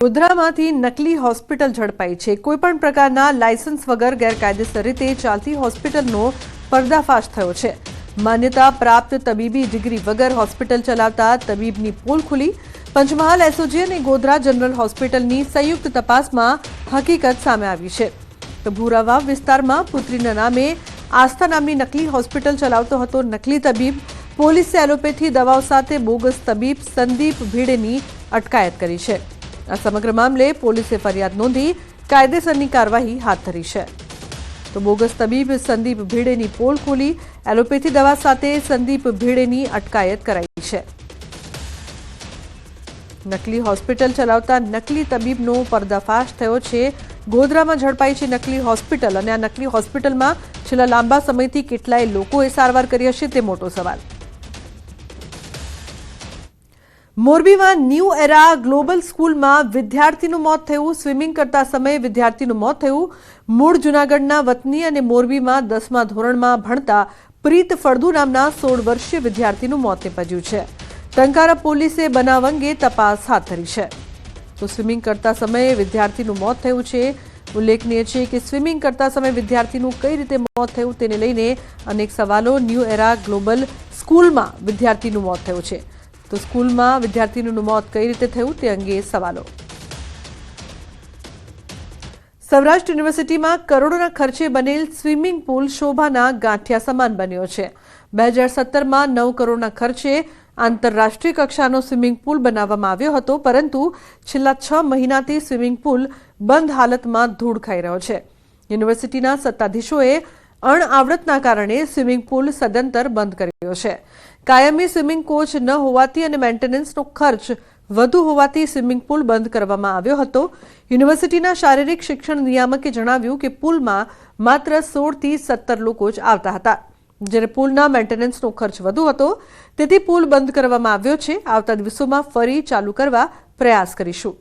ગોધરામાંથી નકલી હોસ્પિટલ ઝડપાઈ છે। કોઈપણ પ્રકારના લાયસન્સ વગર ગેરકાયદેસર રીતે ચાલતી હોસ્પિટલનો પર્દાફાશ થયો છે। માન્યતા પ્રાપ્ત તબીબી ડિગ્રી વગર હોસ્પિટલ ચલાવતા તબીબની પોલ ખુલી। પંચમહાલ એસઓજી અને ગોધરા જનરલ હોસ્પિટલની સંયુક્ત તપાસમાં હકીકત સામે આવી છે। તો ભૂરાવાવ વિસ્તારમાં પુત્રીના નામે આસ્થા નામની નકલી હોસ્પિટલ ચલાવતો હતો નકલી તબીબ। પોલીસે એલોપેથી દવાઓ સાથે બોગસ તબીબ સંદીપ ભીડેની અટકાયત કરી છે। આ સમગ્ર મામલે પોલીસે ફરિયાદ નોંધી કાયદેસરની કાર્યવાહી હાથ ધરી છે। તો બોગસ તબીબ સંદીપ ભીડેની પોલ ખોલી એલોપેથી દવા સાથે સંદીપ ભીડેની અટકાયત કરાઈ છે। નકલી હોસ્પિટલ ચલાવતા નકલી તબીબનો પર્દાફાશ થયો છે। ગોધરામાં ઝડપાઈ છે નકલી હોસ્પિટલ અને આ નકલી હોસ્પિટલમાં છેલ્લા લાંબા સમયથી કેટલાય લોકોએ સારવાર કરી હશે તે મોટો સવાલ। મોરબીમાં ન્યૂ એરા ગ્લોબલ સ્કૂલમાં વિદ્યાર્થીનું મોત થયું। સ્વિમિંગ કરતા સમયે વિદ્યાર્થીનું મોત થયું। મૂળ જૂનાગઢના વતની અને મોરબીમાં 10મા ધોરણમાં ભણતા પ્રીત ફળદુ નામના 16 વર્ષીય વિદ્યાર્થીનું મોત નીપજ્યું છે। ટંકારા પોલીસે બનાવ અંગે તપાસ હાથ ધરી છે। તો સ્વિમિંગ કરતા સમયે વિદ્યાર્થીનું મોત થયું છે। ઉલ્લેખનીય છે કે સ્વિમિંગ કરતા સમયે વિદ્યાર્થીનું કઈ રીતે મોત થયું તેને લઈને અનેક સવાલો। ન્યૂ એરા ગ્લોબલ સ્કૂલમાં વિદ્યાર્થીનું મોત થયું છે તો સ્કૂલમાં વિદ્યાર્થીનું મોત કઈ રીતે થયું તે અંગે સવાલો। સૌરાષ્ટ્ર યુનિવર્સિટીમાં કરોડોના ખર્ચે બનેલ સ્વિમિંગ પુલ શોભાના ગાંઠિયા સમાન બન્યો છે। 2017માં 9 કરોડના ખર્ચે આંતરરાષ્ટ્રીય કક્ષાનો સ્વિમિંગ પુલ બનાવવામાં આવ્યો હતો, પરંતુ છેલ્લા 6 મહિનાથી સ્વિમિંગ પુલ બંધ હાલતમાં ધૂળ ખાઈ રહ્યો છે। યુનિવર્સિટીના સત્તાધીશોએ અણઆવડતના કારણે સ્વિમિંગ પુલ સદંતર બંધ કર્યો છે। કાયમી સ્વિમિંગ કોચ ન હોવાથી અને મેન્ટેનન્સનો ખર્ચ વધુ હોવાથી સ્વિમિંગ પુલ બંધ કરવામાં આવ્યો હતો। યુનિવર્સિટીના શારીરિક શિક્ષણ નિયામકે જણાવ્યું કે પુલમાં માત્ર 16 થી 17 લોકો જ આવતા હતા, જ્યારે પુલના મેન્ટેનન્સનો ખર્ચ વધુ હતો, તેથી પુલ બંધ કરવામાં આવ્યો છે। આવતા દિવસોમાં ફરી ચાલુ કરવા પ્રયાસ કરીશું।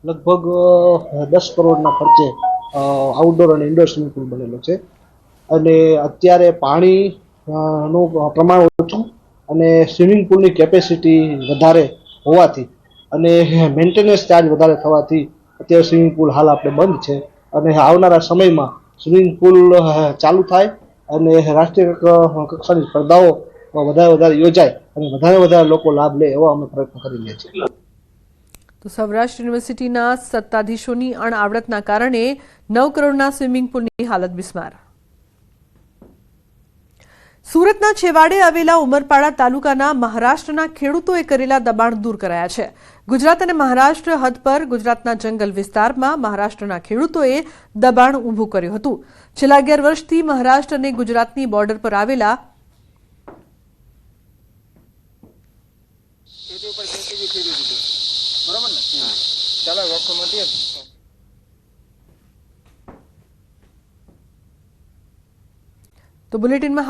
લગભગ 10 કરોડના ખર્ચે આઉટડોર અને ઇન્ડોર સ્વિમિંગ પુલ બનેલો છે અને અત્યારે પાણીનું પ્રમાણ ઓછું અને સ્વિમિંગ પુલની કેપેસિટી વધારે હોવાથી અને મેન્ટેનન્સ ચાર્જ વધારે થવાથી અત્યારે સ્વિમિંગ પુલ હાલ આપણે બંધ છે અને આવનારા સમયમાં સ્વિમિંગ પુલ ચાલુ થાય અને રાષ્ટ્રીય કક્ષાની સ્પર્ધાઓ વધારે યોજાય અને વધારે લોકો લાભ લે એવો અમે પ્રયત્ન કરી રહ્યા છીએ। તો સૌરાષ્ટ્ર યુનિવર્સિટીના સત્તાધીશોની અણઆવડતના કારણે 9 કરોડના સ્વિમિંગ પુલની હાલત બિસ્માર। સુરતના છેવાડે આવેલા ઉમરપાડા તાલુકાના મહારાષ્ટ્રના ખેડૂતોએ કરેલા દબાણ દૂર કરાયા છે। ગુજરાત અને મહારાષ્ટ્ર હદ પર ગુજરાતના જંગલ વિસ્તારમાં મહારાષ્ટ્રના ખેડૂતોએ દબાણ ઊભું કર્યું હતું। છેલ્લા 11 વર્ષથી મહારાષ્ટ્ર અને ગુજરાતની બોર્ડર પર આવેલા તો બુલેટિનમાં